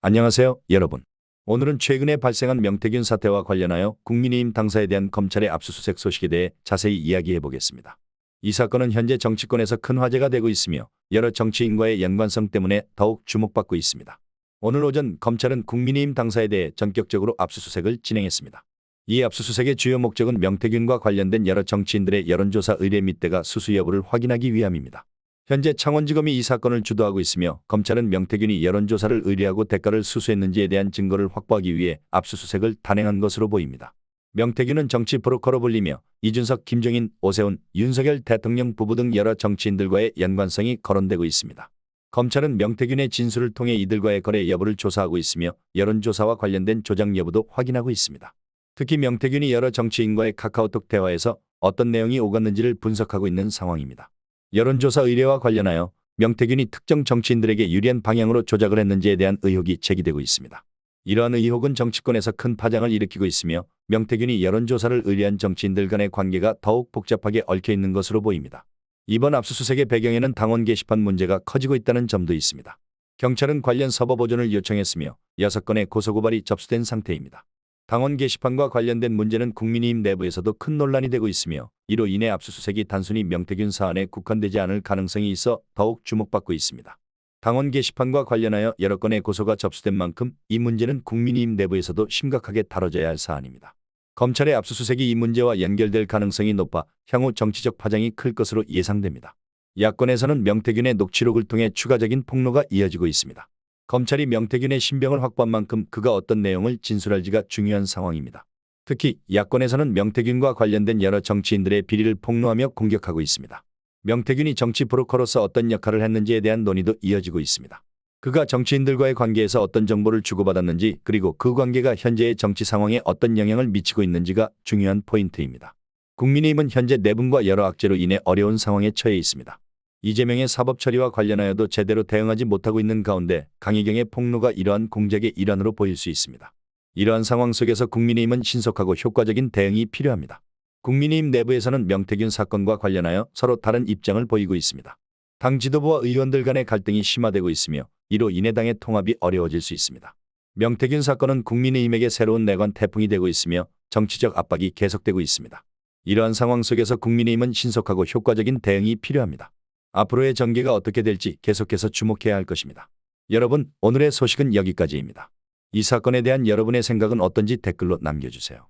안녕하세요, 여러분. 오늘은 최근에 발생한 명태균 사태와 관련하여 국민의힘 당사에 대한 검찰의 압수수색 소식에 대해 자세히 이야기해 보겠습니다. 이 사건은 현재 정치권에서 큰 화제가 되고 있으며 여러 정치인과의 연관성 때문에 더욱 주목받고 있습니다. 오늘 오전 검찰은 국민의힘 당사에 대해 전격적으로 압수수색을 진행했습니다. 이 압수수색의 주요 목적은 명태균과 관련된 여러 정치인들의 여론조사 의뢰 및대가 수수 여부를 확인하기 위함입니다. 현재 창원지검이 이 사건을 주도하고 있으며 검찰은 명태균이 여론조사를 의뢰하고 대가를 수수했는지에 대한 증거를 확보하기 위해 압수수색을 단행한 것으로 보입니다. 명태균은 정치 브로커로 불리며 이준석, 김종인, 오세훈, 윤석열 대통령 부부 등 여러 정치인들과의 연관성이 거론되고 있습니다. 검찰은 명태균의 진술을 통해 이들과의 거래 여부를 조사하고 있으며 여론조사와 관련된 조작 여부도 확인하고 있습니다. 특히 명태균이 여러 정치인과의 카카오톡 대화에서 어떤 내용이 오갔는지를 분석하고 있는 상황입니다. 여론조사 의뢰와 관련하여 명태균이 특정 정치인들에게 유리한 방향으로 조작을 했는지에 대한 의혹이 제기되고 있습니다. 이러한 의혹은 정치권에서 큰 파장을 일으키고 있으며 명태균이 여론조사를 의뢰한 정치인들 간의 관계가 더욱 복잡하게 얽혀있는 것으로 보입니다. 이번 압수수색의 배경에는 당원 게시판 문제가 커지고 있다는 점도 있습니다. 경찰은 관련 서버 보존을 요청했으며 6건의 고소고발이 접수된 상태입니다. 당원 게시판과 관련된 문제는 국민의힘 내부에서도 큰 논란이 되고 있으며 이로 인해 압수수색이 단순히 명태균 사안에 국한되지 않을 가능성이 있어 더욱 주목받고 있습니다. 당원 게시판과 관련하여 여러 건의 고소가 접수된 만큼 이 문제는 국민의힘 내부에서도 심각하게 다뤄져야 할 사안입니다. 검찰의 압수수색이 이 문제와 연결될 가능성이 높아 향후 정치적 파장이 클 것으로 예상됩니다. 야권에서는 명태균의 녹취록을 통해 추가적인 폭로가 이어지고 있습니다. 검찰이 명태균의 신병을 확보한 만큼 그가 어떤 내용을 진술할지가 중요한 상황입니다. 특히 야권에서는 명태균과 관련된 여러 정치인들의 비리를 폭로하며 공격하고 있습니다. 명태균이 정치 브로커로서 어떤 역할을 했는지에 대한 논의도 이어지고 있습니다. 그가 정치인들과의 관계에서 어떤 정보를 주고받았는지 그리고 그 관계가 현재의 정치 상황에 어떤 영향을 미치고 있는지가 중요한 포인트입니다. 국민의힘은 현재 내분과 여러 악재로 인해 어려운 상황에 처해 있습니다. 이재명의 사법 처리와 관련하여도 제대로 대응하지 못하고 있는 가운데 강희경의 폭로가 이러한 공작의 일환으로 보일 수 있습니다. 이러한 상황 속에서 국민의힘은 신속하고 효과적인 대응이 필요합니다. 국민의힘 내부에서는 명태균 사건과 관련하여 서로 다른 입장을 보이고 있습니다. 당 지도부와 의원들 간의 갈등이 심화되고 있으며 이로 인해 당의 통합이 어려워질 수 있습니다. 명태균 사건은 국민의힘에게 새로운 내관 태풍이 되고 있으며 정치적 압박이 계속되고 있습니다. 이러한 상황 속에서 국민의힘은 신속하고 효과적인 대응이 필요합니다. 앞으로의 전개가 어떻게 될지 계속해서 주목해야 할 것입니다. 여러분, 오늘의 소식은 여기까지입니다. 이 사건에 대한 여러분의 생각은 어떤지 댓글로 남겨주세요.